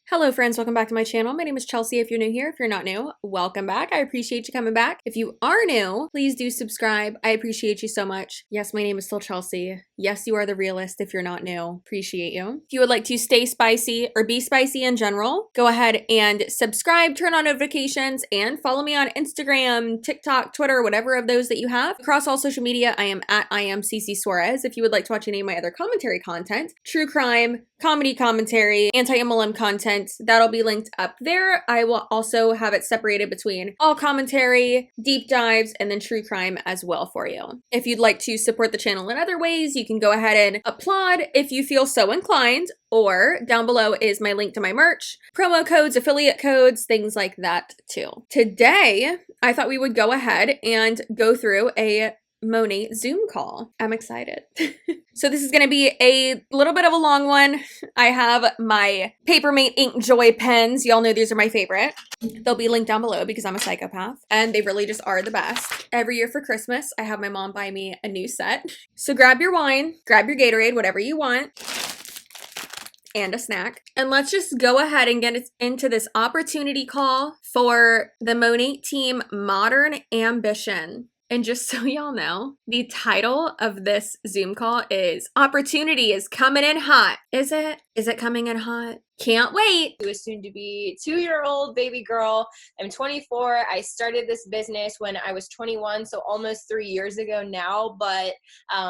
Hello friends, welcome back to my channel. My name is Chelsea. If you're new here, if you're not new, welcome back. I appreciate you coming back. If you are new, please do subscribe. I appreciate you so much. Yes, my name is still Chelsea. Yes, you are the realist if you're not new. Appreciate you. If you would like to stay spicy or be spicy in general, go ahead and subscribe, turn on notifications, and follow me on Instagram, TikTok, Twitter, whatever of those that you have. Across all social media, I am at CCsuarez. If you would like to watch any of my other commentary content, true crime, comedy commentary, anti-MLM content, that'll be linked up there. I will also have it separated between all commentary, deep dives, and then true crime as well for you. If you'd like to support the channel in other ways, you can go ahead and applaud if you feel so inclined, or down below is my link to my merch, promo codes, affiliate codes, things like that too. Today, I thought we would go ahead and go through a Monat Zoom call. I'm excited. So this is going to be a little bit of a long one. I have my Papermate Ink Joy pens. Y'all know these are my favorite. They'll be linked down below because I'm a psychopath and they really just are the best. Every year for Christmas, I have my mom buy me a new set. So grab your wine, grab your Gatorade, whatever you want, and a snack. And let's just go ahead and get into this opportunity call for the Monat team, Modern Ambition. And just so y'all know, the title of this Zoom call is Opportunity is Coming in Hot. Is it? Is it coming in hot? Can't wait. Who is soon to be 2-year-old baby girl. I'm 24. I started this business when I was 21, so almost 3 years ago now. But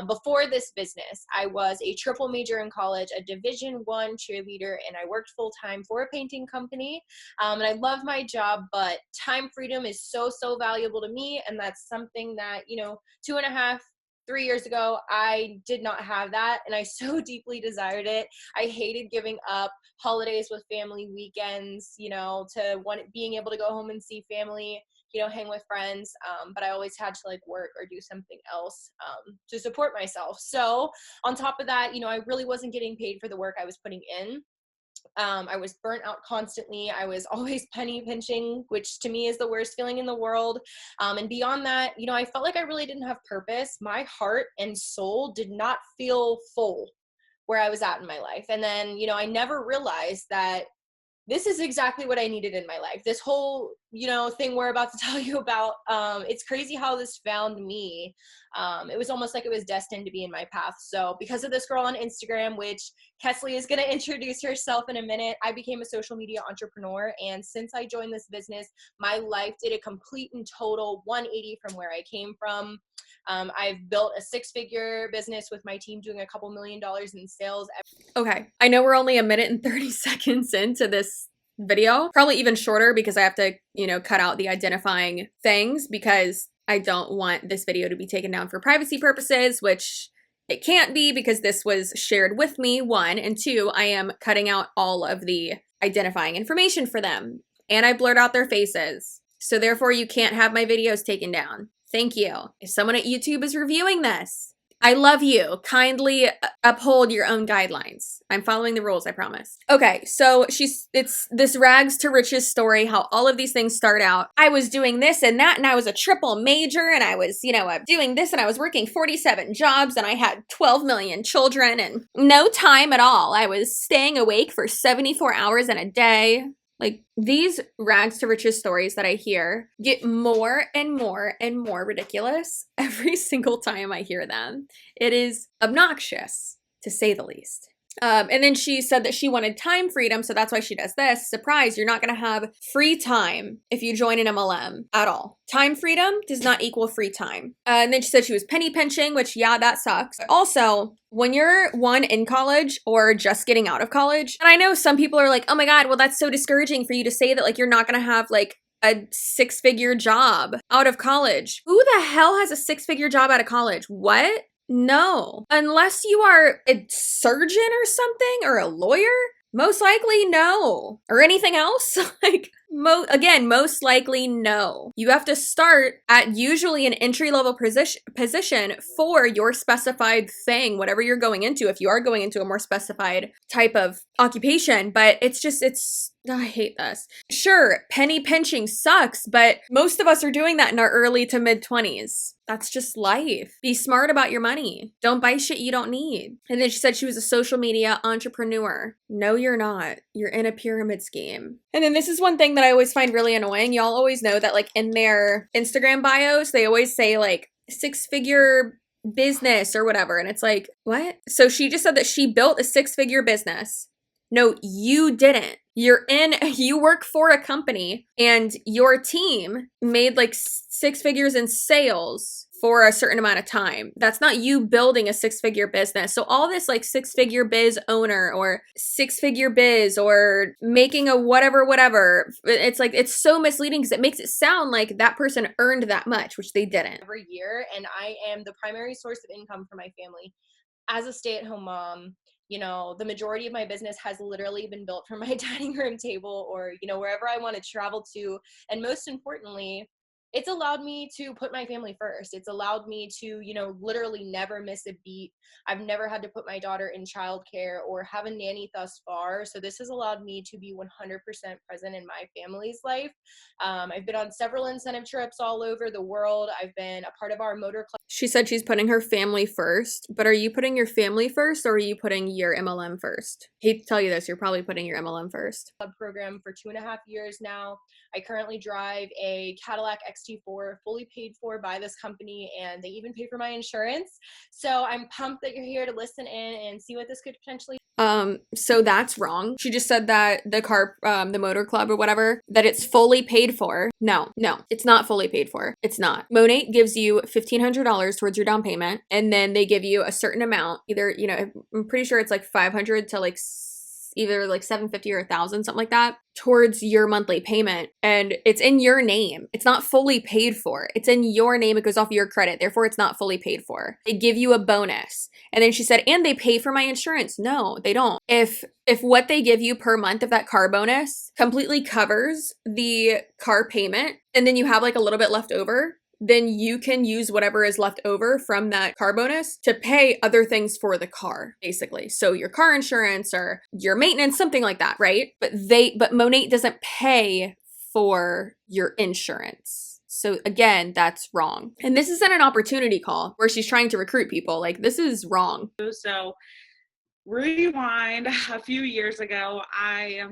before this business, I was a triple major in college, a Division I cheerleader, and I worked full-time for a painting company. And I love my job, but time freedom is so valuable to me, and that's something that, 3 years ago, I did not have that, and I so deeply desired it. I hated giving up holidays with family, weekends, being able to go home and see family, hang with friends. But I always had to work or do something else to support myself. So on top of that, I really wasn't getting paid for the work I was putting in. I was burnt out constantly. I was always penny pinching, which to me is the worst feeling in the world. And beyond that, I felt like I really didn't have purpose. My heart and soul did not feel full where I was at in my life. And then, I never realized that this is exactly what I needed in my life. This whole, thing we're about to tell you about, it's crazy how this found me. It was almost like it was destined to be in my path. So because of this girl on Instagram, which Kesley is going to introduce herself in a minute, I became a social media entrepreneur. And since I joined this business, my life did a complete and total 180 from where I came from. I've built a 6-figure business with my team doing a couple $1 million in sales. Okay, I know we're only a minute and 30 seconds into this video, probably even shorter because I have to, cut out the identifying things because I don't want this video to be taken down for privacy purposes, which it can't be because this was shared with me, 1, and 2, I am cutting out all of the identifying information for them, and I blurred out their faces. So therefore, you can't have my videos taken down. Thank you. If someone at YouTube is reviewing this, I love you. Kindly uphold your own guidelines. I'm following the rules, I promise. Okay, so it's this rags to riches story, how all of these things start out. I was doing this and that, and I was a triple major, and I was, doing this, and I was working 47 jobs, and I had 12 million children, and no time at all. I was staying awake for 74 hours in a day. These rags to riches stories that I hear get more and more and more ridiculous every single time I hear them. It is obnoxious, to say the least. And then she said that she wanted time freedom, so that's why she does this. Surprise, you're not going to have free time if you join an MLM at all. Time freedom does not equal free time. And then she said she was penny pinching, which, yeah, that sucks. Also, when you're in college or just getting out of college, and I know some people are like, oh my God, well, that's so discouraging for you to say that, you're not going to have, a 6-figure job out of college. Who the hell has a 6-figure job out of college? What? No. Unless you are a surgeon or something, or a lawyer, most likely no. Or anything else. Again, most likely no. You have to start at usually an entry-level position for your specified thing, whatever you're going into, if you are going into a more specified type of occupation. But I hate this. Sure, penny pinching sucks, but most of us are doing that in our early to mid 20s. That's just life. Be smart about your money. Don't buy shit you don't need. And then she said she was a social media entrepreneur. No, you're not. You're in a pyramid scheme. And then this is one thing that I always find really annoying. Y'all always know that like in their Instagram bios, they always say like 6-figure business or whatever. And it's like, what? So she just said that she built a 6-figure business. No, you didn't. You work for a company and your team made like 6 figures in sales for a certain amount of time. That's not you building a 6-figure business. So all this like 6-figure biz owner or 6-figure biz or making a whatever, it's like, it's so misleading because it makes it sound like that person earned that much, which they didn't. Every year, and I am the primary source of income for my family. As a stay-at-home mom, you know, the majority of my business has literally been built from my dining room table or, you know, wherever I want to travel to. And most importantly, it's allowed me to put my family first. It's allowed me to, you know, literally never miss a beat. I've never had to put my daughter in childcare or have a nanny thus far. So this has allowed me to be 100% present in my family's life. I've been on several incentive trips all over the world. I've been a part of our motor club. She said she's putting her family first, but are you putting your family first or are you putting your MLM first? Hate to tell you this, you're probably putting your MLM first. Program for 2.5 years now. I currently drive a Cadillac XT4, fully paid for by this company, and they even pay for my insurance. So I'm pumped that you're here to listen in and see what this could potentially. So that's wrong. She just said that the motor club or whatever, that it's fully paid for. No, it's not fully paid for. It's not. Monat gives you $1,500 towards your down payment, and then they give you a certain amount, either, you know, I'm pretty sure it's like 500 to like either like 750 or 1,000, something like that, towards your monthly payment. And it's in your name. It's not fully paid for. It's in your name. It goes off your credit. Therefore, it's not fully paid for. They give you a bonus. And then she said, and they pay for my insurance. No, they don't. If what they give you per month of that car bonus completely covers the car payment, and then you have like a little bit left over, then you can use whatever is left over from that car bonus to pay other things for the car, basically. So your car insurance or your maintenance, something like that, right? But Monat doesn't pay for your insurance. So again, that's wrong. And this isn't an opportunity call where she's trying to recruit people. Like, this is wrong. So rewind a few years ago, I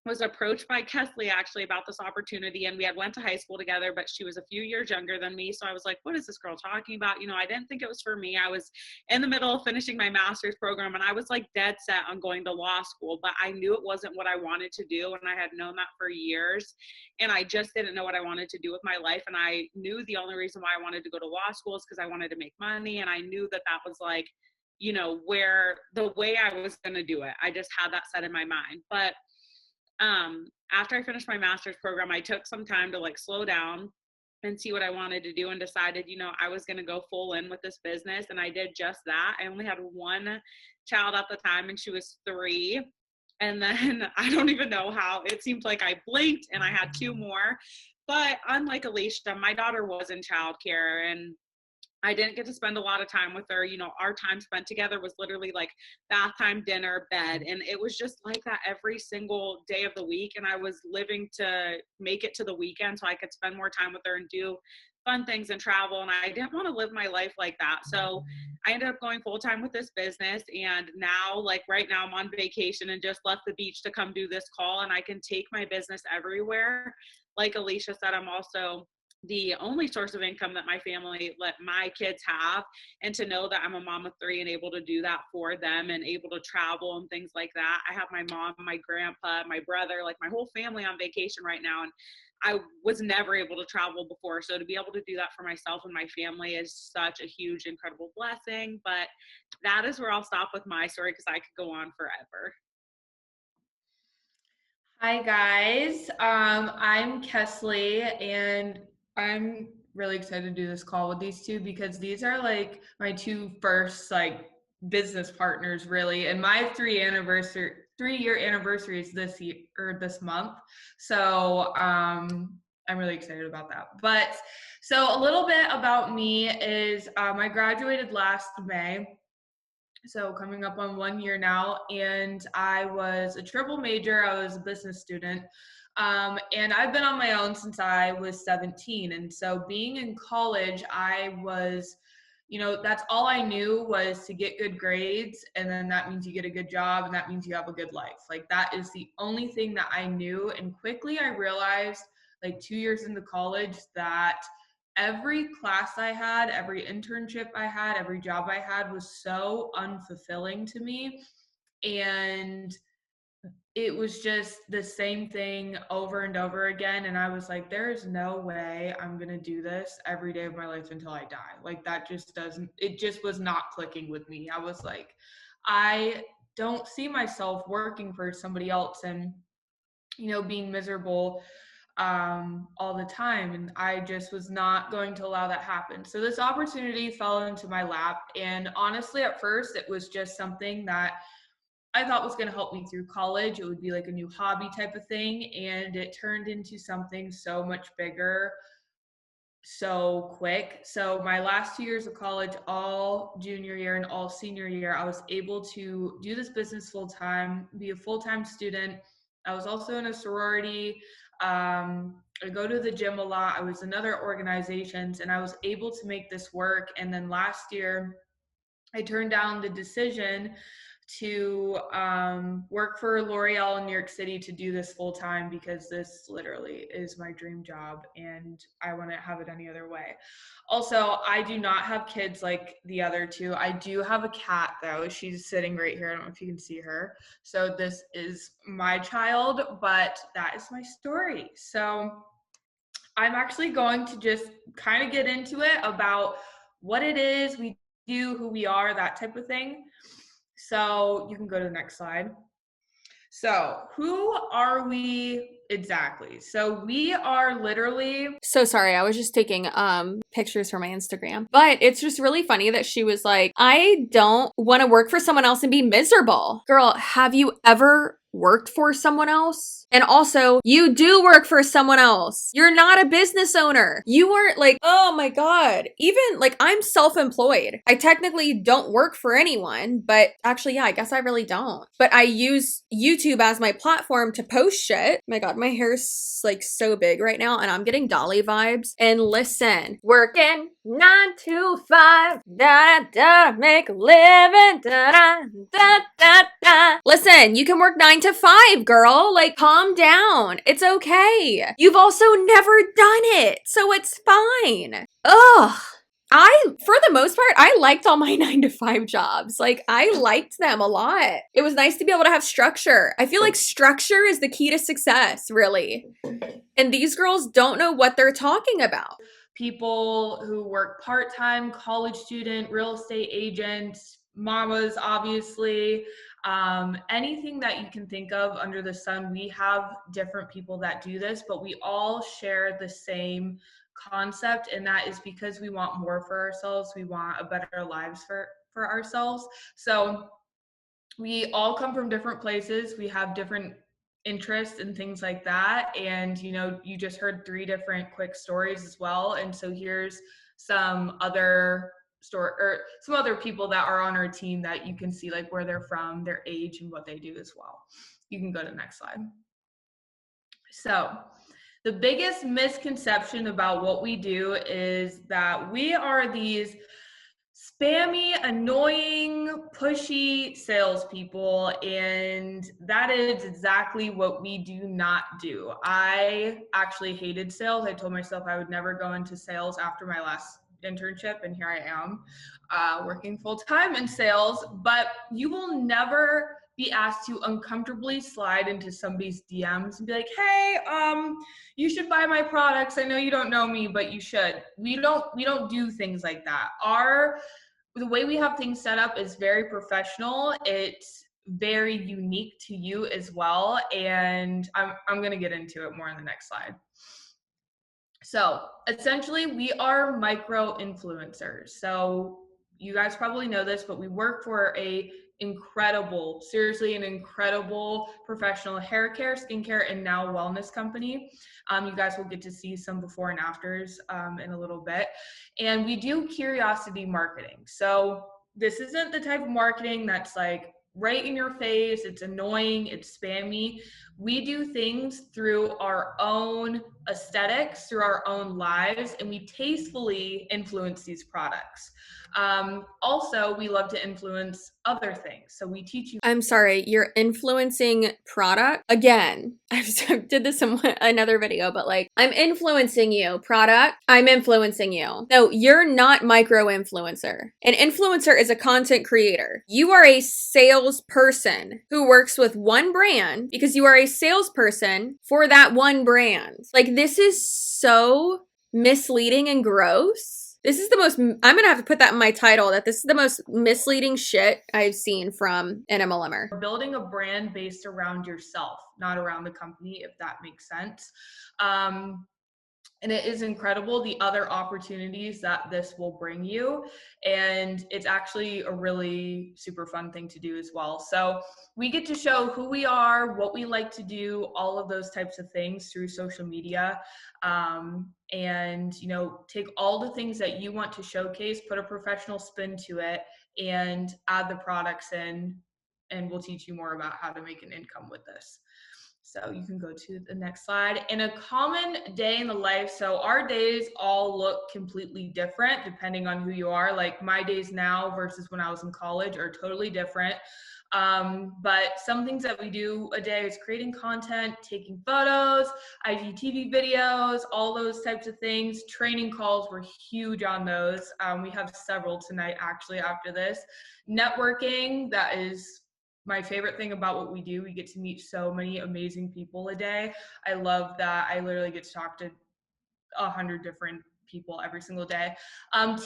was approached by Kesley actually about this opportunity, and we had went to high school together, but she was a few years younger than me. So I was like, what is this girl talking about? You know, I didn't think it was for me. I was in the middle of finishing my master's program, and I was like dead set on going to law school, but I knew it wasn't what I wanted to do. And I had known that for years, and I just didn't know what I wanted to do with my life. And I knew the only reason why I wanted to go to law school is because I wanted to make money. And I knew that that was like, you know, where the way I was going to do it. I just had that set in my mind. But after I finished my master's program, I took some time to like slow down and see what I wanted to do, and decided, you know, I was going to go full in with this business. And I did just that. I only had one child at the time, and she was 3. And then I don't even know how it seemed like I blinked and I had 2 more. But unlike Alicia, my daughter was in childcare, and I didn't get to spend a lot of time with her. You know, our time spent together was literally like bath time, dinner, bed. And it was just like that every single day of the week. And I was living to make it to the weekend so I could spend more time with her and do fun things and travel. And I didn't want to live my life like that. So I ended up going full time with this business. And now, like right now, I'm on vacation and just left the beach to come do this call. And I can take my business everywhere. Like Alicia said, I'm also the only source of income that my family let my kids have, and to know that I'm a mom of 3 and able to do that for them and able to travel and things like that. I have my mom, my grandpa, my brother, like my whole family on vacation right now. And I was never able to travel before. So to be able to do that for myself and my family is such a huge, incredible blessing. But that is where I'll stop with my story, because I could go on forever. Hi guys, I'm Kesley, and I'm really excited to do this call with these two because these are like my 2 first like business partners really, and my 3-year anniversary is this year or this month. So I'm really excited about that. But so a little bit about me is I graduated last May. So coming up on 1 year now, and I was a triple major. I was a business student. And I've been on my own since I was 17. And so being in college, I was, that's all I knew was to get good grades. And then that means you get a good job, and that means you have a good life. Like, that is the only thing that I knew. And quickly I realized, like 2 years into college, that every class I had, every internship I had, every job I had was so unfulfilling to me. And it was just the same thing over and over again. And I was like, there is no way I'm going to do this every day of my life until I die. Like, that just it just was not clicking with me. I was like, I don't see myself working for somebody else and, being miserable all the time. And I just was not going to allow that happen. So this opportunity fell into my lap. And honestly, at first, it was just something that I thought was going to help me through college. It would be like a new hobby type of thing. And it turned into something so much bigger so quick. So my last 2 years of college, all junior year and all senior year, I was able to do this business full time, be a full-time student. I was also in a sorority. I go to the gym a lot. I was in other organizations, and I was able to make this work. And then last year, I turned down the decision to work for L'Oreal in New York City to do this full time, because this literally is my dream job and I wouldn't have it any other way. Also, I do not have kids like the other two. I do have a cat though. She's sitting right here. I don't know if you can see her. So this is my child, but that is my story. So I'm actually going to just kind of get into it about what it is we do, who we are, that type of thing. So you can go to the next slide. So who are we exactly? So we are literally... So sorry, I was just taking pictures for my Instagram. But it's just really funny that she was like, I don't want to work for someone else and be miserable. Girl, have you ever worked for someone else? And also, you do work for someone else. You're not a business owner. You aren't like, oh my God. Even like, I'm self-employed. I technically don't work for anyone, but actually, yeah, I guess I really don't. But I use YouTube as my platform to post shit. Oh my God, my hair's like so big right now, and I'm getting Dolly vibes. And listen, working 9 to 5, da da, make a living, da da da da da. Listen, you can work 9 to 5, girl. Like, calm down. It's okay. You've also never done it, so it's fine. Ugh. For the most part, I liked all my 9 to 5 jobs. Like, I liked them a lot. It was nice to be able to have structure. I feel like structure is the key to success, really. And these girls don't know what they're talking about. People who work part-time, college student, real estate agents, mamas, obviously, anything that you can think of under the sun. We have different people that do this, but we all share the same concept, and that is because we want more for ourselves. We want a better lives for ourselves. So we all come from different places. We have different interests and things like that. And, you just heard 3 different quick stories as well. And so here's some other some other people that are on our team that you can see like where they're from, their age, and what they do as well. You can go to the next slide. So the biggest misconception about what we do is that we are these spammy, annoying, pushy salespeople, and that is exactly what we do not do. I actually hated sales. I told myself I would never go into sales after my last internship, and here I am working full-time in sales. But you will never be asked to uncomfortably slide into somebody's DMs and be like, hey, you should buy my products. I know you don't know me, but you should. We don't do things like that. The way we have things set up is very professional. It's very unique to you as well. And I'm going to get into it more in the next slide. So essentially, we are micro influencers. So you guys probably know this, but we work for a incredible, seriously, an incredible professional hair care, skincare, and now wellness company. You guys will get to see some before and afters in a little bit. And we do curiosity marketing. So this isn't the type of marketing that's like right in your face, it's annoying, it's spammy. We do things through our own aesthetics, through our own lives, and we tastefully influence these products. Also, we love to influence other things. So we teach you. I'm sorry, you're influencing product? Again, I did this in another video, but like, I'm influencing you. Product, I'm influencing you. No, you're not micro-influencer. An influencer is a content creator. You are a salesperson who works with one brand because you are a salesperson for that one brand. Like, this is so misleading and gross. This is the most, I'm going to have to put that in my title, that this is the most misleading shit I've seen from an MLMer. Building a brand based around yourself, not around the company, if that makes sense. And it is incredible the other opportunities that this will bring you. And it's actually a really super fun thing to do as well. So we get to show who we are, what we like to do, all of those types of things through social media. And, you know, take all the things that you want to showcase, put a professional spin to it, and add the products in, and we'll teach you more about how to make an income with this. So you can go to the next slide. In a common day in the life, so our days all look completely different depending on who you are. Like my days now versus when I was in college are totally different. But some things that we do a day is creating content, taking photos, IGTV videos, all those types of things. Training calls, we're huge on those. We have several tonight actually after this. Networking, that is my favorite thing about what we do. We get to meet so many amazing people a day. I love that. I literally get to talk to 100 different people every single day.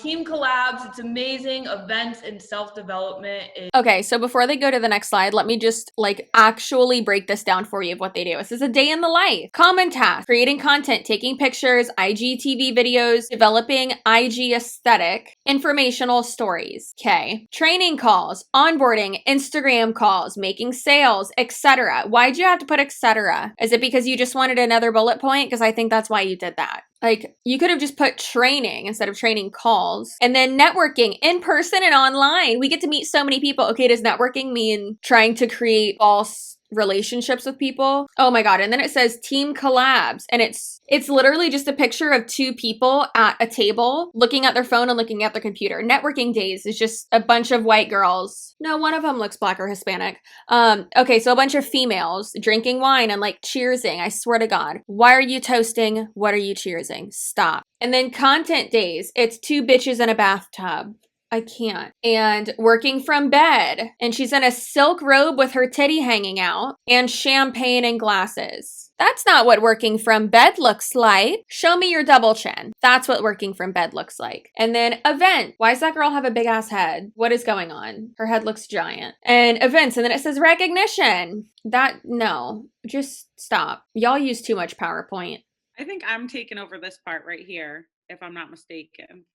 Team collabs, it's amazing. Events and self-development. Okay, so before they go to the next slide, let me just like actually break this down for you of what they do. This is a day in the life. Common task: creating content, taking pictures, IGTV videos, developing IG aesthetic, informational stories. Okay. Training calls, onboarding, Instagram calls, making sales, etc. Why'd you have to put etc.? Is it because you just wanted another bullet point? Because I think that's why you did that. Like, you could have just put training instead of training calls. And then networking in person and online. We get to meet so many people. Okay, does networking mean trying to create false relationships with people? Oh my God. And then it says team collabs. And it's literally just a picture of two people at a table looking at their phone and looking at their computer. Networking days is just a bunch of white girls. No, one of them looks Black or Hispanic. Okay, so a bunch of females drinking wine and like cheersing. I swear to God. Why are you toasting? What are you cheersing? Stop. And then content days. It's two bitches in a bathtub. I can't. And working from bed. And she's in a silk robe with her titty hanging out and champagne and glasses. That's not what working from bed looks like. Show me your double chin. That's what working from bed looks like. And then event. Why does that girl have a big ass head? What is going on? Her head looks giant. And events. And then it says recognition. No, just stop. Y'all use too much PowerPoint. I think I'm taking over this part right here, if I'm not mistaken.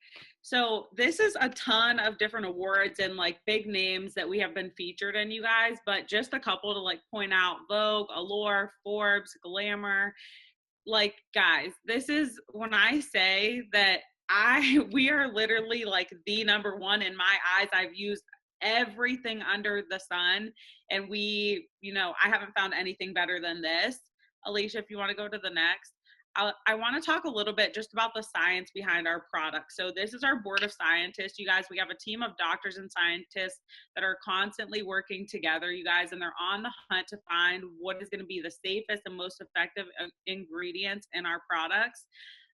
So this is a ton of different awards and like big names that we have been featured in, you guys, but just a couple to like point out: Vogue, Allure, Forbes, Glamour. Like, guys, this is when I say that we are literally like the number one in my eyes. I've used everything under the sun, and I haven't found anything better than this. Alicia, if you want to go to the next. I want to talk a little bit just about the science behind our product. So this is our board of scientists, you guys. We have a team of doctors and scientists that are constantly working together, you guys, and they're on the hunt to find what is going to be the safest and most effective ingredients in our products.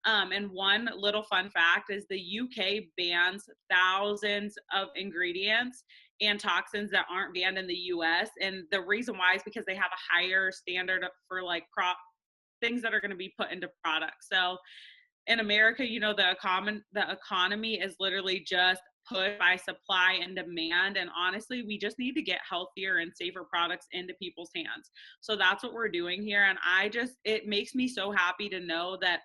And one little fun fact is the UK bans thousands of ingredients and toxins that aren't banned in the US. And the reason why is because they have a higher standard for like things that are going to be put into products. So in America, the economy is literally just put by supply and demand. And honestly, we just need to get healthier and safer products into people's hands. So that's what we're doing here. And it makes me so happy to know that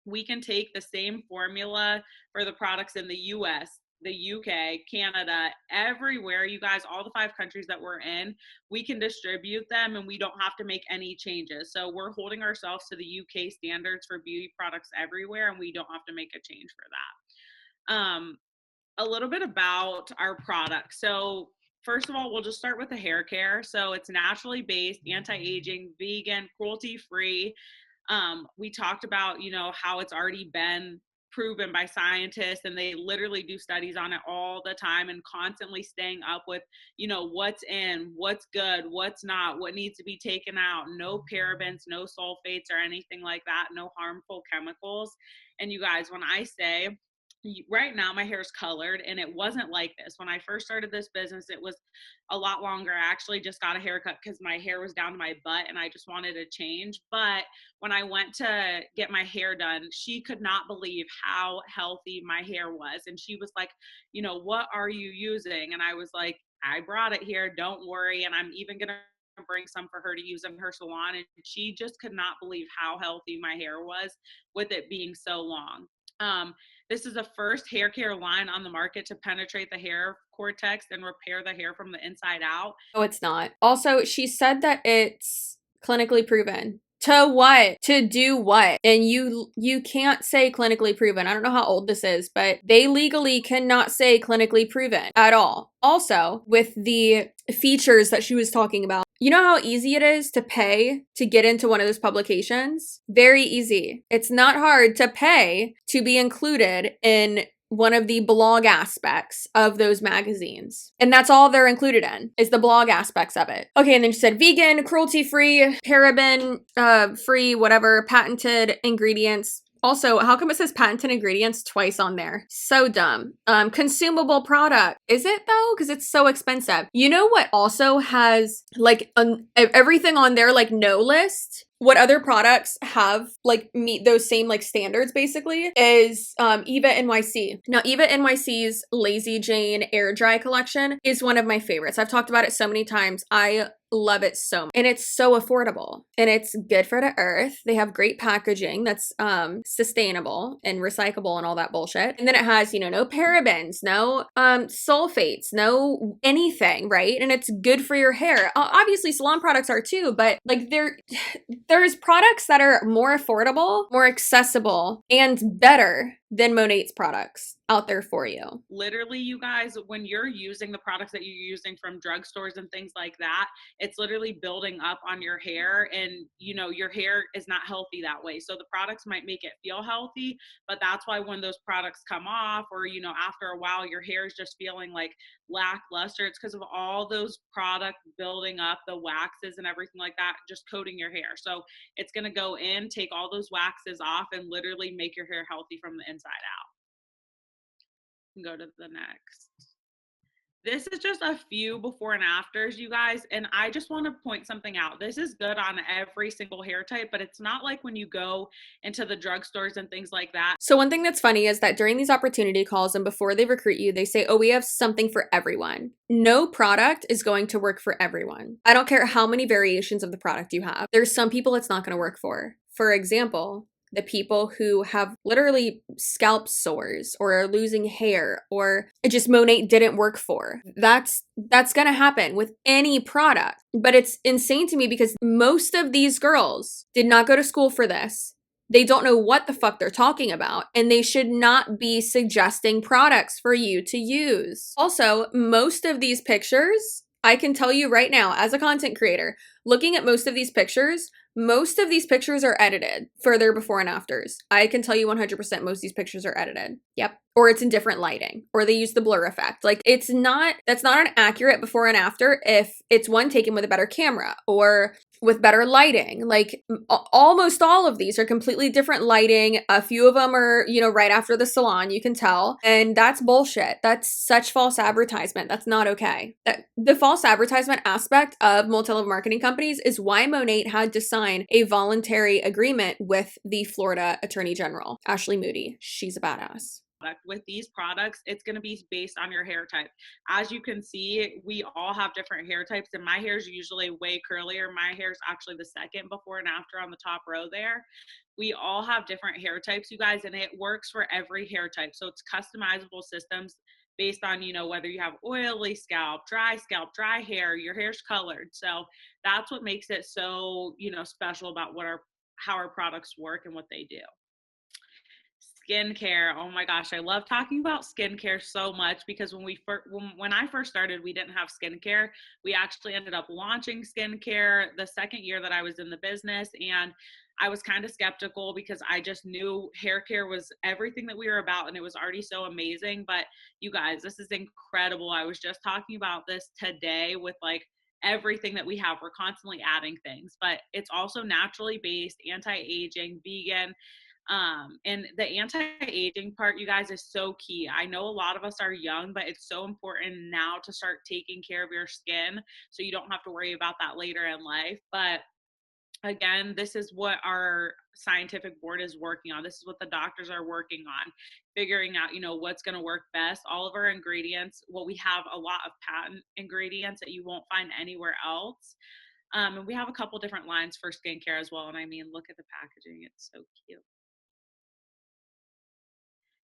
we can take the same formula for the products in the US, the UK, Canada, everywhere, you guys, all the 5 countries that we're in, we can distribute them and we don't have to make any changes. So we're holding ourselves to the UK standards for beauty products everywhere, and we don't have to make a change for that. A little bit about our product. So first of all, we'll just start with the hair care. So it's naturally based, anti-aging, vegan, cruelty-free. We talked about, how it's already been proven by scientists, and they literally do studies on it all the time and constantly staying up with, what's in, what's good, what's not, what needs to be taken out, no parabens, no sulfates or anything like that, no harmful chemicals. And you guys, when I say, right now my hair is colored, and it wasn't like this when I first started this business. It was a lot longer. I actually just got a haircut because my hair was down to my butt and I just wanted to change. But when I went to get my hair done, she could not believe how healthy my hair was, and she was like, what are you using? And I was like, I brought it here, don't worry, and I'm even gonna bring some for her to use in her salon. And she just could not believe how healthy my hair was with it being so long. This is the first hair care line on the market to penetrate the hair cortex and repair the hair from the inside out. Oh, it's not. Also, she said that it's clinically proven. To what? To do what? And you can't say clinically proven. I don't know how old this is, but they legally cannot say clinically proven at all. Also, with the features that she was talking about, you know how easy it is to pay to get into one of those publications? Very easy. It's not hard to pay to be included in one of the blog aspects of those magazines. And that's all they're included in, is the blog aspects of it. Okay, and then she said vegan, cruelty-free, paraben-free, whatever, patented ingredients. Also, how come it says patented ingredients twice on there? So dumb. Consumable product. Is it though? Because it's so expensive. You know what also has like everything on there, like no list? What other products have like meet those same like standards basically is Eva NYC. Now Eva NYC's Lazy Jane Air Dry collection is one of my favorites. I've talked about it so many times. I love it so much. And it's so affordable and it's good for the earth. They have great packaging that's sustainable and recyclable and all that bullshit. And then it has, no parabens, no sulfates, no anything, right? And it's good for your hair. Obviously salon products are too, but like there's products that are more affordable, more accessible, and better than Monat's products out there for you. Literally, you guys, when you're using the products that you're using from drugstores and things like that, it's literally building up on your hair, and your hair is not healthy that way. So the products might make it feel healthy, but that's why when those products come off, or after a while your hair is just feeling like lackluster, it's because of all those products building up, the waxes and everything like that, just coating your hair. So it's going to go in, take all those waxes off, and literally make your hair healthy from the inside out. Go to the next. This is just a few before and afters, you guys, and I just want to point something out. This is good on every single hair type, but it's not like when you go into the drugstores and things like that. So one thing that's funny is that during these opportunity calls and before they recruit you, they say, oh, we have something for everyone. No product is going to work for everyone. I don't care how many variations of the product you have. There's some people it's not going to work for. For example, the people who have literally scalp sores or are losing hair or just Monat didn't work for. That's going to happen with any product. But it's insane to me because most of these girls did not go to school for this. They don't know what the fuck they're talking about, and they should not be suggesting products for you to use. Also, most of these pictures, I can tell you right now, as a content creator, looking at most of these pictures are edited for their before and afters. I can tell you 100% most of these pictures are edited. Yep. Or it's in different lighting, or they use the blur effect. Like that's not an accurate before and after if it's one taken with a better camera or with better lighting. Like almost all of these are completely different lighting. A few of them are, right after the salon, you can tell. And that's bullshit. That's such false advertisement. That's not okay. The false advertisement aspect of multi-level marketing companies is why Monat had to sign a voluntary agreement with the Florida Attorney General, Ashley Moody. She's a badass. With these products, it's going to be based on your hair type. As you can see, we all have different hair types, and my hair is usually way curlier. My hair is actually the second before and after on the top row there. We all have different hair types, you guys, and it works for every hair type. So it's customizable systems based on, whether you have oily scalp, dry hair, your hair's colored. So that's what makes it so, special about how our products work and what they do. Skincare. Oh my gosh, I love talking about skincare so much because when I first started, we didn't have skincare. We actually ended up launching skincare the second year that I was in the business, and I was kind of skeptical because I just knew hair care was everything that we were about, and it was already so amazing. But you guys, this is incredible. I was just talking about this today with like everything that we have. We're constantly adding things, but it's also naturally based, anti-aging, vegan. And the anti-aging part, you guys, is so key. I know a lot of us are young, but it's so important now to start taking care of your skin so you don't have to worry about that later in life. But again, this is what our scientific board is working on. This is what the doctors are working on, figuring out, what's going to work best. All of our ingredients, we have a lot of patent ingredients that you won't find anywhere else. And we have a couple different lines for skincare as well. And I mean, look at the packaging. It's so cute.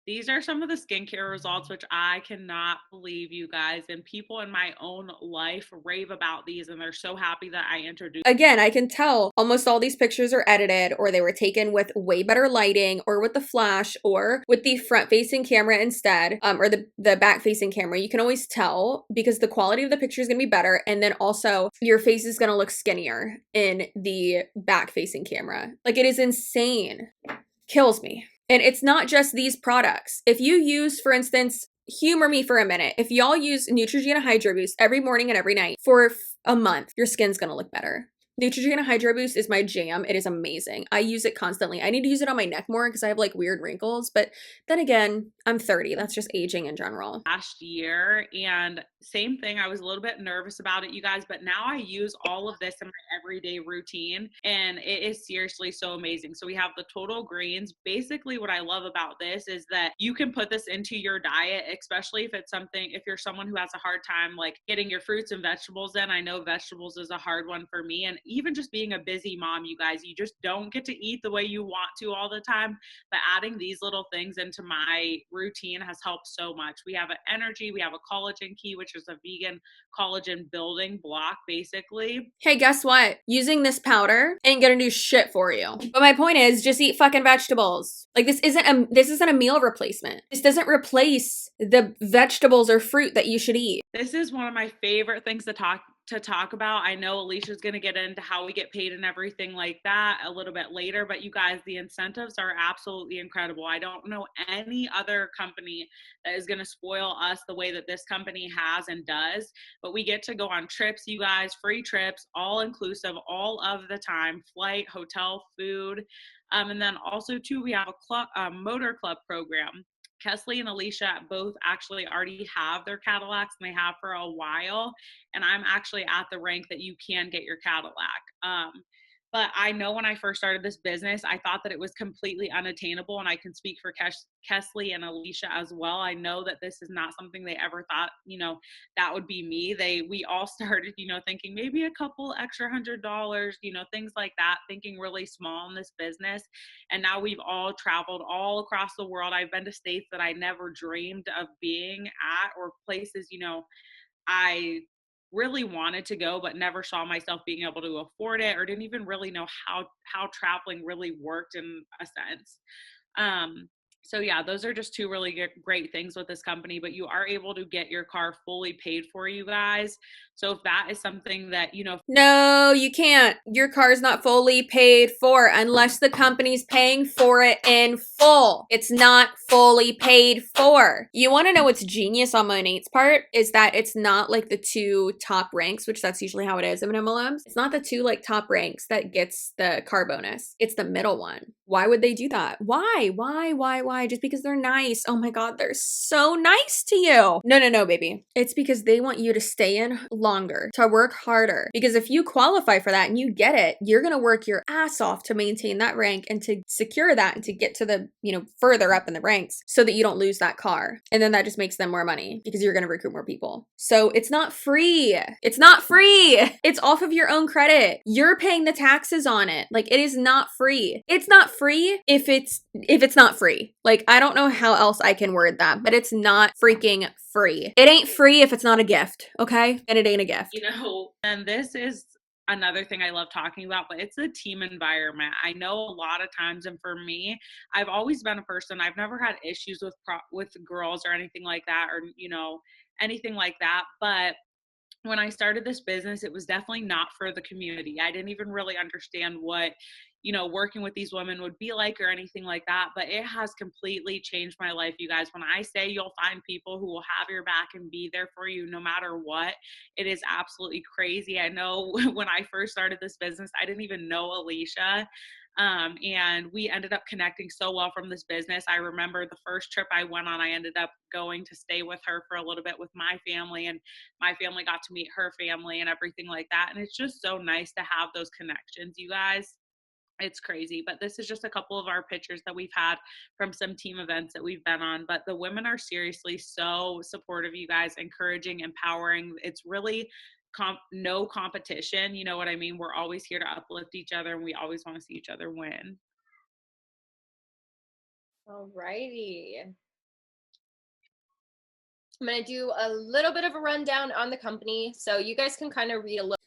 These are some of the skincare results, which I cannot believe, you guys. And people in my own life rave about these, and they're so happy that I introduced. Again, I can tell almost all these pictures are edited, or they were taken with way better lighting, or with the flash, or with the front-facing camera instead, or the back-facing camera. You can always tell because the quality of the picture is going to be better, and then also your face is going to look skinnier in the back-facing camera. Like, it is insane. Kills me. And it's not just these products. If you use, for instance, humor me for a minute. If y'all use Neutrogena Hydro Boost every morning and every night for a month, your skin's gonna look better. Neutrogena Hydro Boost is my jam. It is amazing. I use it constantly. I need to use it on my neck more because I have like weird wrinkles. But then again, I'm 30. That's just aging in general. Last year, and same thing. I was a little bit nervous about it, you guys, but now I use all of this in my everyday routine, and it is seriously so amazing. So we have the total greens. Basically, what I love about this is that you can put this into your diet, especially if you're someone who has a hard time like getting your fruits and vegetables in. I know vegetables is a hard one for me, and even just being a busy mom, you guys, you just don't get to eat the way you want to all the time. But adding these little things into my routine has helped so much. We have an energy, we have a collagen key, which is a vegan collagen building block, basically. Hey, guess what? Using this powder ain't gonna do shit for you. But my point is, just eat fucking vegetables. Like, this isn't a meal replacement. This doesn't replace the vegetables or fruit that you should eat. This is one of my favorite things to talk about. I know Alicia's going to get into how we get paid and everything like that a little bit later, but you guys, the incentives are absolutely incredible. I don't know any other company that is going to spoil us the way that this company has and does, but we get to go on trips, you guys, free trips, all inclusive, all of the time, flight, hotel, food. And then also too, we have a motor club program. Kesley and Alicia both actually already have their Cadillacs, and they have for a while. And I'm actually at the rank that you can get your Cadillac. But I know when I first started this business, I thought that it was completely unattainable. And I can speak for Kesley and Alicia as well. I know that this is not something they ever thought, that would be me. We all started, thinking maybe a couple extra $100, things like that, thinking really small in this business. And now we've all traveled all across the world. I've been to states that I never dreamed of being at, or places, I really wanted to go, but never saw myself being able to afford it, or didn't even really know how traveling really worked in a sense. So yeah, those are just two really great things with this company, but you are able to get your car fully paid for, you guys. So if that is something that, No, you can't. Your car's not fully paid for unless the company's paying for it in full. It's not fully paid for. You want to know what's genius on Monat's part is that it's not like the two top ranks, which that's usually how it is in MLMs. It's not the two like top ranks that gets the car bonus. It's the middle one. Why would they do that? Why? Just because they're nice. Oh my God, they're so nice to you. No, baby. It's because they want you to stay in longer, to work harder. Because if you qualify for that and you get it, you're going to work your ass off to maintain that rank and to secure that and to get to the, further up in the ranks so that you don't lose that car. And then that just makes them more money because you're going to recruit more people. So it's not free. It's not free. It's off of your own credit. You're paying the taxes on it. Like, it is not free. It's not free if it's not free. Like, I don't know how else I can word that, but it's not freaking free. It ain't free if it's not a gift, okay? And it ain't a gift. You know, and this is another thing I love talking about, but it's a team environment. I know a lot of times, and for me, I've always been a person, I've never had issues with girls or anything like that, or, you know, anything like that. But when I started this business, it was definitely not for the community. I didn't even really understand what, you know, working with these women would be like or anything like that. But it has completely changed my life, you guys. When I say you'll find people who will have your back and be there for you no matter what, it is absolutely crazy. I know when I first started this business, I didn't even know Alicia. And we ended up connecting so well from this business. I remember the first trip I went on, I ended up going to stay with her for a little bit with my family, and my family got to meet her family and everything like that. And it's just so nice to have those connections, you guys. It's crazy. But this is just a couple of our pictures that we've had from some team events that we've been on. But the women are seriously so supportive, you guys, encouraging, empowering. It's really no competition. You know what I mean? We're always here to uplift each other, and we always want to see each other win. Alrighty. I'm going to do a little bit of a rundown on the company so you guys can kind of read a little.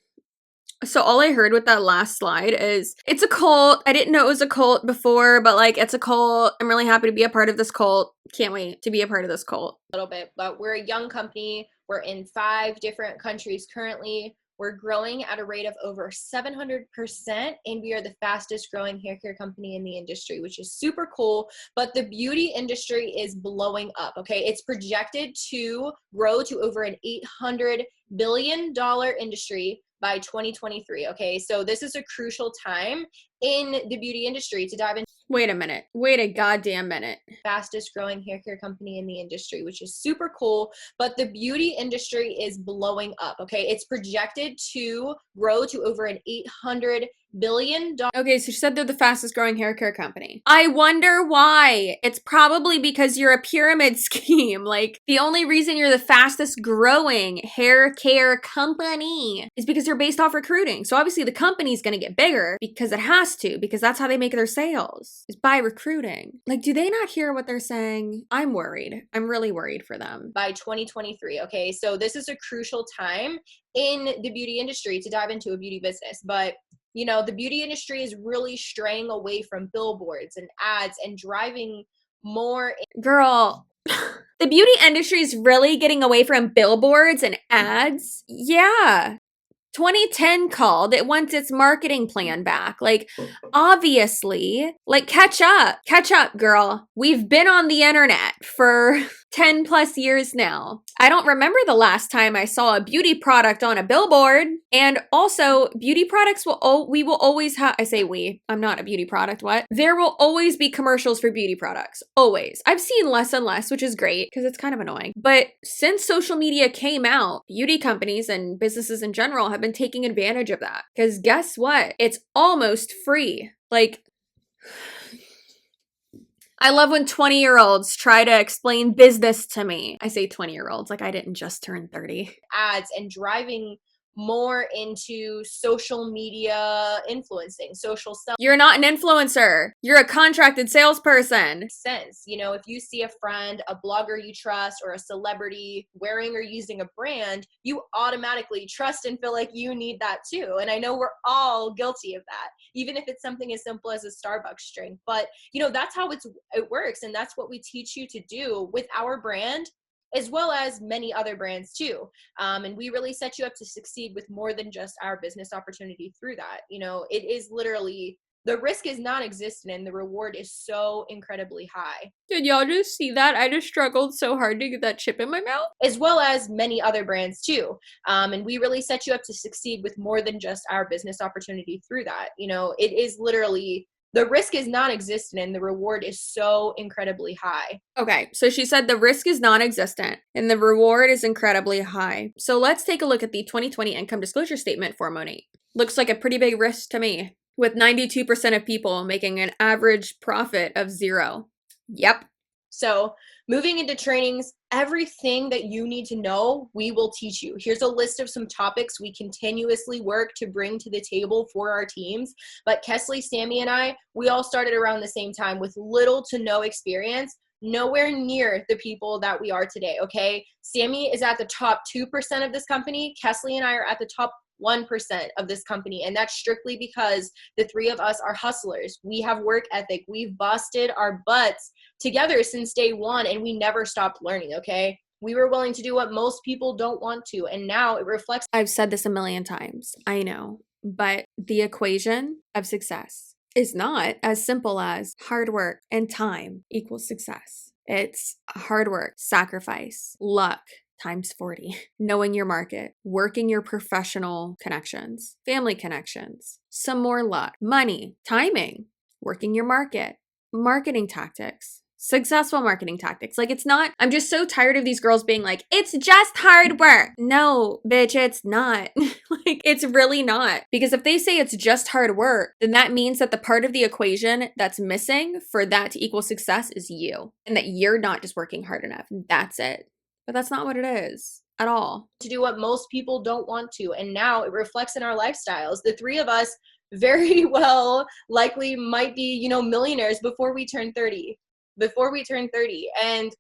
So all I heard with that last slide is it's a cult. I didn't know it was a cult before, but like, it's a cult. I'm really happy to be a part of this cult. Can't wait to be a part of this cult. A little bit, but we're a young company. We're in 5 different countries currently. We're growing at a rate of over 700%, and we are the fastest growing hair care company in the industry, which is super cool. But the beauty industry is blowing up, okay? It's projected to grow to over an $800 billion industry by 2023, okay? So this is a crucial time in the beauty industry to dive into. Wait a minute. Wait a goddamn minute. Fastest growing hair care company in the industry, which is super cool. But the beauty industry is blowing up, okay? It's projected to grow to over an $800 billion. Okay, so she said they're the fastest growing hair care company. I wonder why. It's probably because you're a pyramid scheme. Like, the only reason you're the fastest growing hair care company is because you're based off recruiting. So obviously the company's gonna get bigger because it has to, because that's how they make their sales, is by recruiting. Like, do they not hear what they're saying? I'm worried. I'm really worried for them. By 2023, okay? So this is a crucial time in the beauty industry to dive into a beauty business. But you know, the beauty industry is really straying away from billboards and ads and driving more. Girl, the beauty industry is really getting away from billboards and ads. Yeah. 2010 called. It wants its marketing plan back. Like, obviously, like, catch up, girl. We've been on the internet for 10 plus years now. I don't remember the last time I saw a beauty product on a billboard. And also, beauty products we will always have, I say we, I'm not a beauty product, what? There will always be commercials for beauty products. Always. I've seen less and less, which is great because it's kind of annoying. But since social media came out, beauty companies and businesses in general have been taking advantage of that. Because guess what? It's almost free. Like, I love when 20-year-olds try to explain business to me. I say 20-year-olds like I didn't just turn 30. Ads and driving more into social media influencing, social selling. You're not an influencer. You're a contracted salesperson. Sense. You know, if you see a friend, a blogger you trust, or a celebrity wearing or using a brand, you automatically trust and feel like you need that too. And I know we're all guilty of that, even if it's something as simple as a Starbucks drink. But, you know, that's how it works. And that's what we teach you to do with our brand, as well as many other brands too. And we really set you up to succeed with more than just our business opportunity through that. You know, it is literally, the risk is non-existent and the reward is so incredibly high. Did y'all just see that? I just struggled so hard to get that chip in my mouth. As well as many other brands too. And we really set you up to succeed with more than just our business opportunity through that. You know, it is literally, the risk is non-existent and the reward is so incredibly high. Okay, so she said the risk is non-existent and the reward is incredibly high. So let's take a look at the 2020 income disclosure statement for Monat. Looks like a pretty big risk to me, with 92% of people making an average profit of 0. Yep. So Moving into trainings, everything that you need to know, we will teach you. Here's a list of some topics we continuously work to bring to the table for our teams. But Kesley, Sammy, and I, we all started around the same time with little to no experience, nowhere near the people that we are today, okay? Sammy is at the top 2% of this company. Kesley and I are at the top 1% of this company. And that's strictly because the three of us are hustlers. We have work ethic. We've busted our butts together since day one, and we never stopped learning, okay? We were willing to do what most people don't want to, and now it reflects. I've said this a million times, I know, but the equation of success is not as simple as hard work and time equals success. It's hard work, sacrifice, luck times 40, knowing your market, working your professional connections, family connections, some more luck, money, timing, working your market, marketing tactics, successful marketing tactics. Like, it's not, I'm just so tired of these girls being like, it's just hard work. No, bitch, it's not. Like, it's really not. Because if they say it's just hard work, then that means that the part of the equation that's missing for that to equal success is you, and that you're not just working hard enough. That's it. But that's not what it is at all. To do what most people don't want to, and now it reflects in our lifestyles. The three of us very well likely might be, millionaires before we turn 30. And,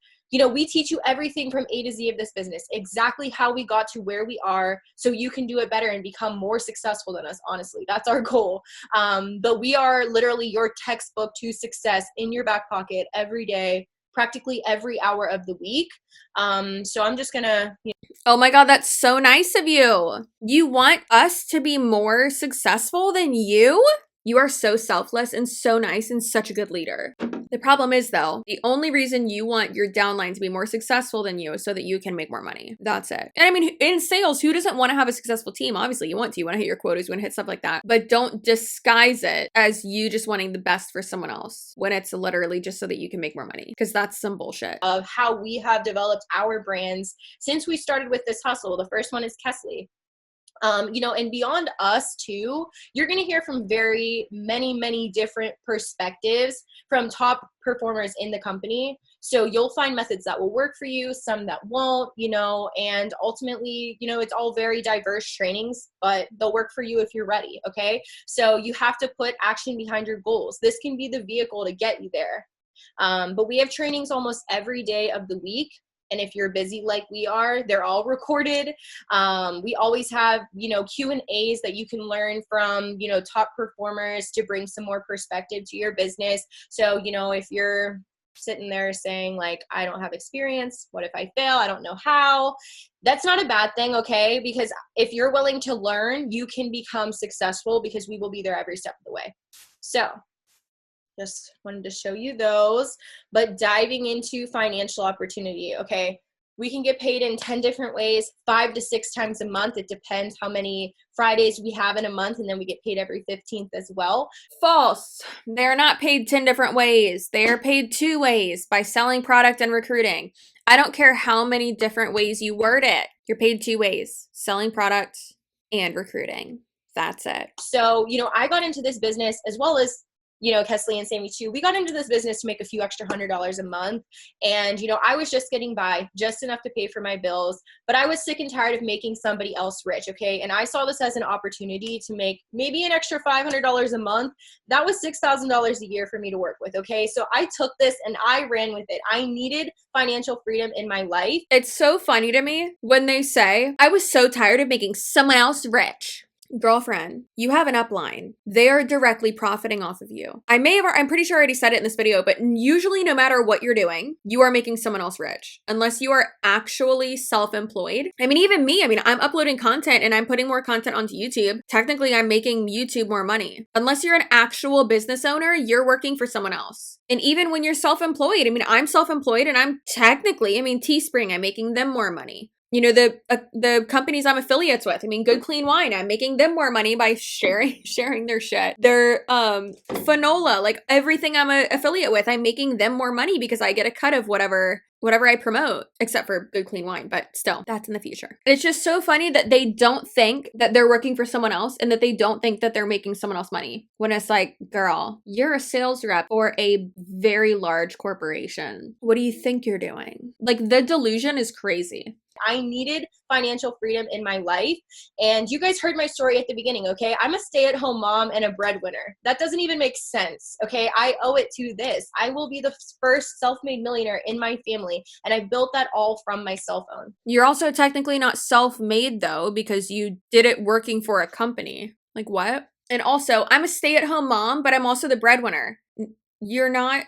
we teach you everything from A to Z of this business, exactly how we got to where we are, so you can do it better and become more successful than us. Honestly, that's our goal. But we are literally your textbook to success in your back pocket every day, practically every hour of the week. So I'm just gonna. Oh my God, that's so nice of you. You want us to be more successful than you? You are so selfless and so nice and such a good leader. The problem is, though, the only reason you want your downline to be more successful than you is so that you can make more money. That's it. And I mean, in sales, who doesn't want to have a successful team? Obviously, you want to. You want to hit your quotas, you want to hit stuff like that. But don't disguise it as you just wanting the best for someone else when it's literally just so that you can make more money. Because that's some bullshit. Of how we have developed our brands since we started with this hustle. The first one is Kesley. And beyond us too, you're going to hear from many different perspectives from top performers in the company. So you'll find methods that will work for you, some that won't, and ultimately, it's all very diverse trainings, but they'll work for you if you're ready. Okay. So you have to put action behind your goals. This can be the vehicle to get you there. But we have trainings almost every day of the week. And if you're busy like we are, they're all recorded. We always have, Q&As that you can learn from, top performers to bring some more perspective to your business. So, if you're sitting there saying like, I don't have experience, what if I fail? I don't know how. That's not a bad thing, okay? Because if you're willing to learn, you can become successful, because we will be there every step of the way. So just wanted to show you those, but diving into financial opportunity, okay? We can get paid in 10 different ways, 5 to 6 times a month. It depends how many Fridays we have in a month, and then we get paid every 15th as well. False. They're not paid 10 different ways. They are paid 2 ways, by selling product and recruiting. I don't care how many different ways you word it. You're paid 2 ways, selling product and recruiting. That's it. So, I got into this business, as well as Kesley and Sammy too. We got into this business to make a few extra $100 a month. And, I was just getting by, just enough to pay for my bills, but I was sick and tired of making somebody else rich. Okay. And I saw this as an opportunity to make maybe an extra $500 a month. That was $6,000 a year for me to work with. Okay. So I took this and I ran with it. I needed financial freedom in my life. It's so funny to me when they say, I was so tired of making someone else rich. Girlfriend, you have an upline. They are directly profiting off of you. I'm pretty sure I already said it in this video, but usually no matter what you're doing, you are making someone else rich. Unless you are actually self-employed. I mean, even me, I'm uploading content and I'm putting more content onto YouTube. Technically, I'm making YouTube more money. Unless you're an actual business owner, you're working for someone else. And even when you're self-employed, I'm self-employed and I'm technically, Teespring, I'm making them more money. The companies I'm affiliates with, Good Clean Wine, I'm making them more money by sharing their shit. Their Fanola, like everything I'm an affiliate with, I'm making them more money because I get a cut of whatever whatever I promote, except for good, clean wine, but still, that's in the future. It's just so funny that they don't think that they're working for someone else and that they don't think that they're making someone else money. When it's like, girl, you're a sales rep for a very large corporation. What do you think you're doing? Like, the delusion is crazy. I needed financial freedom in my life. And you guys heard my story at the beginning, okay? I'm a stay-at-home mom and a breadwinner. That doesn't even make sense, okay? I owe it to this. I will be the first self-made millionaire in my family. And I built that all from my cell phone. You're also technically not self-made though, because you did it working for a company. Like what? And also, I'm a stay-at-home mom, but I'm also the breadwinner. You're not.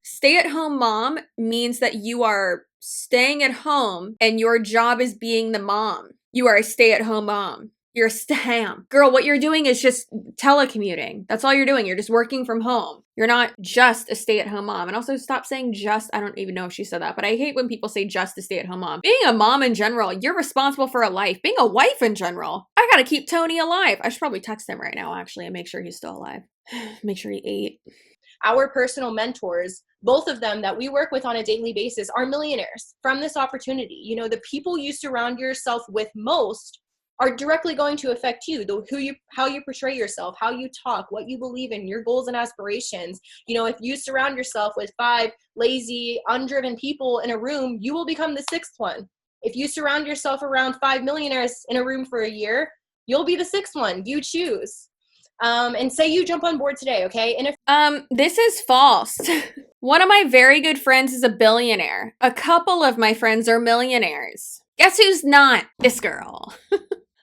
Stay-at-home mom means that you are staying at home and your job is being the mom. You are a stay-at-home mom. You're a stam. Girl, what you're doing is just telecommuting. That's all you're doing. You're just working from home. You're not just a stay-at-home mom. And also stop saying just. I don't even know if she said that, but I hate when people say just a stay-at-home mom. Being a mom in general, you're responsible for a life. Being a wife in general, I gotta keep Tony alive. I should probably text him right now, actually, and make sure he's still alive. Make sure he ate. Our personal mentors, both of them that we work with on a daily basis, are millionaires from this opportunity. You know, the people you surround yourself with most are directly going to affect you, how you portray yourself, how you talk, what you believe in, your goals and aspirations. You know, if you surround yourself with 5 lazy, undriven people in a room, you will become the 6th one. If you surround yourself around 5 millionaires in a room for a year, you'll be the 6th one. You choose. And say you jump on board today, okay? And if this is false. One of my very good friends is a billionaire. A couple of my friends are millionaires. Guess who's not? This girl.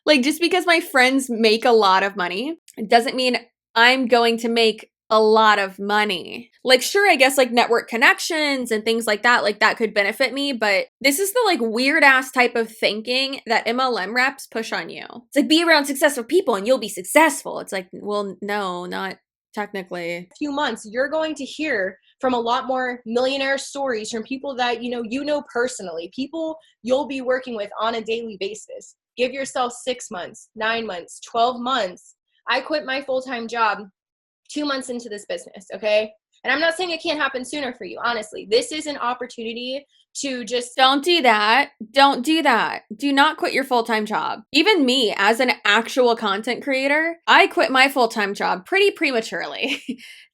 Like, just because my friends make a lot of money, it doesn't mean I'm going to make a lot of money. Like, sure, I guess like network connections and things like that could benefit me, but this is the like weird ass type of thinking that MLM reps push on you. It's like, be around successful people and you'll be successful. It's like, well, no, not technically. few months, you're going to hear from a lot more millionaire stories from people that you know personally, people you'll be working with on a daily basis. Give yourself 6 months, 9 months, 12 months. I quit my full-time job 2 months into this business, okay? And I'm not saying it can't happen sooner for you, honestly. This is an opportunity to just... Don't do that. Don't do that. Do not quit your full-time job. Even me, as an actual content creator, I quit my full-time job pretty prematurely.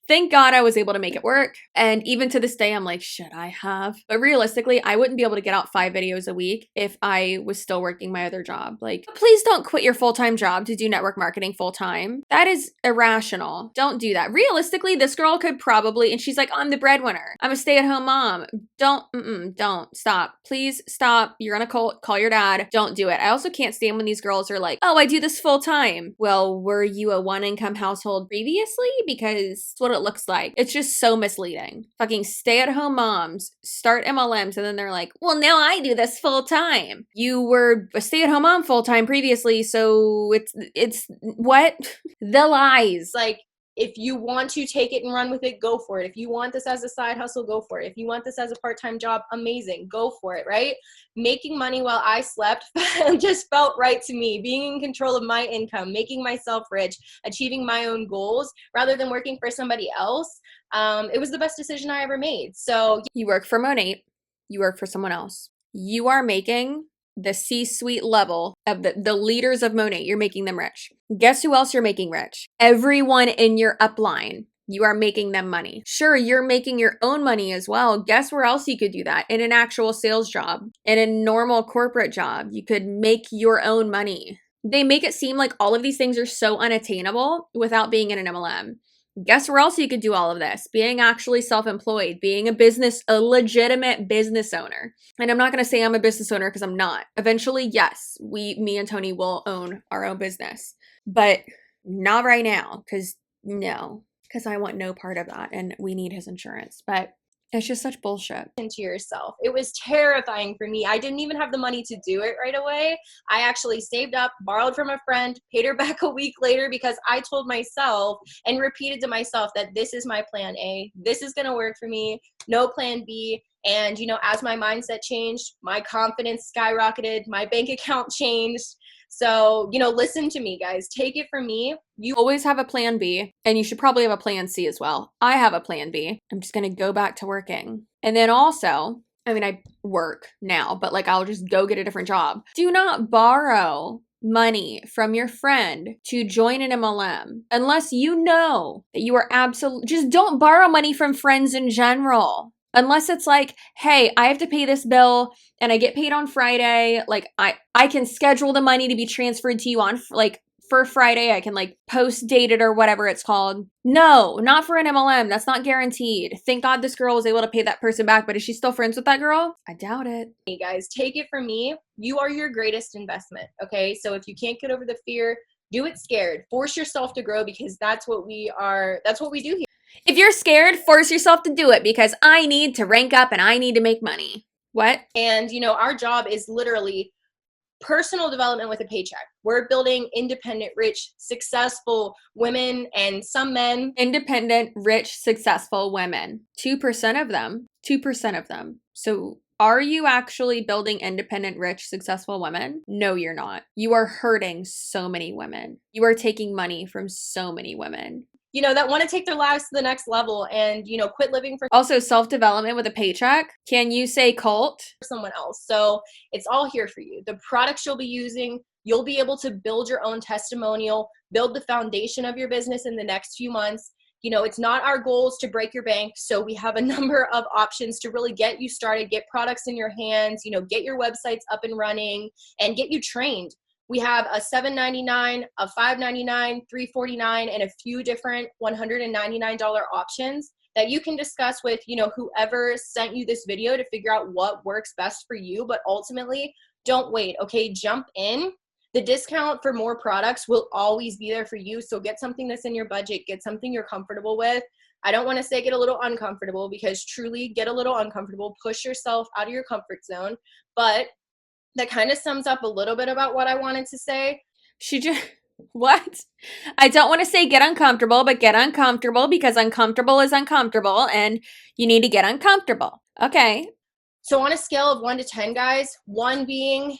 Thank God I was able to make it work. And even to this day, I'm like, should I have? But realistically, I wouldn't be able to get out 5 videos a week if I was still working my other job. Like, please don't quit your full-time job to do network marketing full-time. That is irrational. Don't do that. Realistically, this girl could probably, and she's like, I'm the breadwinner. I'm a stay-at-home mom. Don't, stop. Please stop. You're gonna call your dad. Don't do it. I also can't stand when these girls are like, oh, I do this full-time. Well, were you a 1-income household previously? Because it's what it looks like. It's just so misleading. Fucking stay-at-home moms start MLMs and then they're like, well, now I do this full-time. You were a stay-at-home mom full-time previously, so it's what? The lies. Like, if you want to take it and run with it, go for it. If you want this as a side hustle, go for it. If you want this as a part-time job, amazing. Go for it, right? Making money while I slept just felt right to me. Being in control of my income, making myself rich, achieving my own goals rather than working for somebody else. It was the best decision I ever made. So you work for Monat. You work for someone else. You are making the C-suite level of the leaders of Monat. You're making them rich. Guess who else you're making rich? Everyone in your upline. You are making them money. Sure, you're making your own money as well. Guess where else you could do that? In an actual sales job, in a normal corporate job, you could make your own money. They make it seem like all of these things are so unattainable without being in an MLM. Guess where else you could do all of this? Being actually self-employed, being a legitimate business owner. And I'm not going to say I'm a business owner because I'm not. Eventually, yes, me and Tony will own our own business, but not right now because I want no part of that and we need his insurance. But it's just such bullshit. Into yourself. It was terrifying for me. I didn't even have the money to do it right away. I actually saved up, borrowed from a friend, paid her back a week later because I told myself and repeated to myself that this is my plan A. This is going to work for me. No plan B. And, as my mindset changed, my confidence skyrocketed, my bank account changed. So, listen to me, guys. Take it from me. You always have a plan B, and you should probably have a plan C as well. I have a plan B. I'm just going to go back to working. And then also, I mean, I work now, but like I'll just go get a different job. Do not borrow money from your friend to join an MLM unless you know that you are just don't borrow money from friends in general. Unless it's like, hey, I have to pay this bill and I get paid on Friday. Like I can schedule the money to be transferred to you on like for Friday. I can like post date it or whatever it's called. No, not for an MLM. That's not guaranteed. Thank God this girl was able to pay that person back, but is she still friends with that girl? I doubt it. Hey guys, take it from me. You are your greatest investment. Okay. So if you can't get over the fear, do it scared. Force yourself to grow because that's what we do here. If you're scared, force yourself to do it because I need to rank up and I need to make money. What? And our job is literally personal development with a paycheck. We're building independent, rich, successful women and some men. Independent, rich, successful women. 2% of them. 2% of them. So are you actually building independent, rich, successful women? No, you're not. You are hurting so many women. You are taking money from so many women. That want to take their lives to the next level and, quit living for also self-development with a paycheck. Can you say cult? Someone else. So it's all here for you. The products you'll be using, you'll be able to build your own testimonial, build the foundation of your business in the next few months. It's not our goals to break your bank. So we have a number of options to really get you started, get products in your hands, get your websites up and running and get you trained. We have a $7.99, a $5.99, $3.49, and a few different $199 options that you can discuss with, whoever sent you this video to figure out what works best for you. But ultimately, don't wait, okay? Jump in. The discount for more products will always be there for you. So get something that's in your budget. Get something you're comfortable with. I don't want to say get a little uncomfortable because truly get a little uncomfortable. Push yourself out of your comfort zone. But that kind of sums up a little bit about what I wanted to say. What? I don't want to say get uncomfortable, but get uncomfortable because uncomfortable is uncomfortable and you need to get uncomfortable. Okay. So on a scale of 1 to 10, guys, 1 being,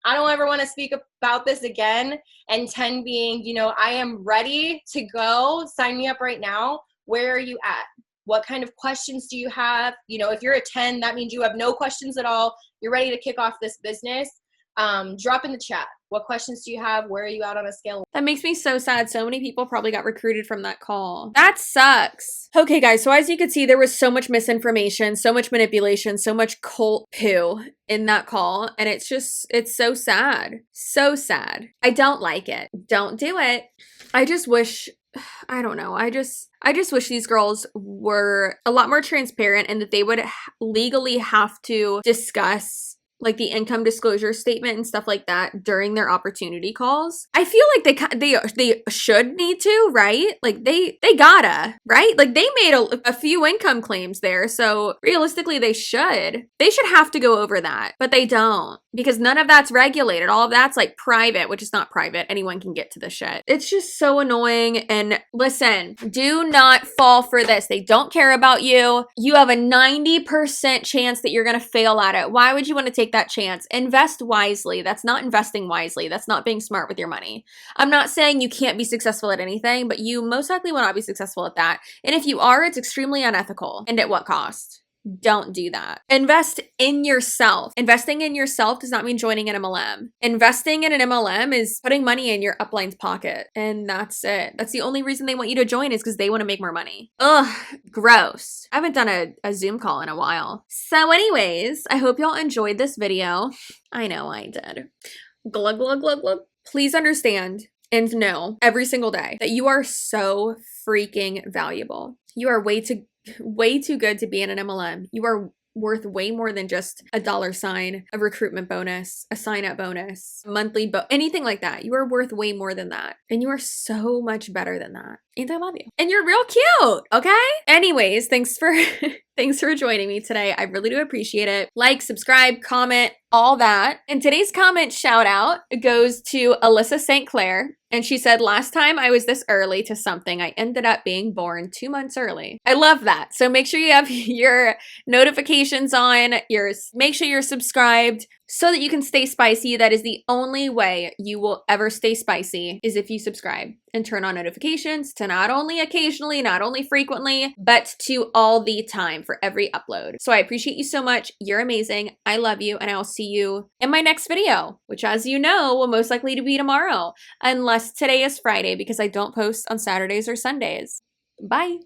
I don't ever want to speak about this again, and 10 being, I am ready to go. Sign me up right now. Where are you at? What kind of questions do you have? If you're a 10, that means you have no questions at all. You're ready to kick off this business. Drop in the chat. What questions do you have? Where are you at on a scale? That makes me so sad. So many people probably got recruited from that call. That sucks. Okay, guys. So as you can see, there was so much misinformation, so much manipulation, so much cult poo in that call. And it's so sad. So sad. I don't like it. Don't do it. I just wish, I don't know. I just wish these girls were a lot more transparent and that they would legally have to discuss like the income disclosure statement and stuff like that during their opportunity calls. I feel like they should need to, right? Like they gotta, right? Like they made a few income claims there. So realistically they should have to go over that, but they don't because none of that's regulated. All of that's like private, which is not private. Anyone can get to the shit. It's just so annoying. And listen, do not fall for this. They don't care about you. You have a 90% chance that you're going to fail at it. Why would you want to take that chance? Invest wisely. That's not investing wisely. That's not being smart with your money. I'm not saying you can't be successful at anything, but you most likely will not be successful at that. And if you are, it's extremely unethical. And at what cost? Don't do that. Invest in yourself. Investing in yourself does not mean joining an MLM. Investing in an MLM is putting money in your upline's pocket. And that's it. That's the only reason they want you to join is because they want to make more money. Ugh, gross. I haven't done a Zoom call in a while. So anyways, I hope y'all enjoyed this video. I know I did. Glug, glug, glug, glug. Please understand and know every single day that you are so freaking valuable. You are way too good to be in an MLM. You are worth way more than just a $, a recruitment bonus, a sign-up bonus, monthly anything like that. You are worth way more than that. And you are so much better than that. And I love you. And you're real cute, okay? Anyways, thanks for joining me today. I really do appreciate it. Like, subscribe, comment, all that. And today's comment shout out goes to Alyssa St. Clair. And she said, last time I was this early to something, I ended up being born 2 months early. I love that. So make sure you have your notifications on, make sure you're subscribed. so that you can stay spicy. That is the only way you will ever stay spicy, is if you subscribe and turn on notifications to not only occasionally, not only frequently, but to all the time for every upload. So I appreciate you so much. You're amazing. I love you. And I will see you in my next video, which, as you know, will most likely to be tomorrow, unless today is Friday, because I don't post on Saturdays or Sundays. Bye.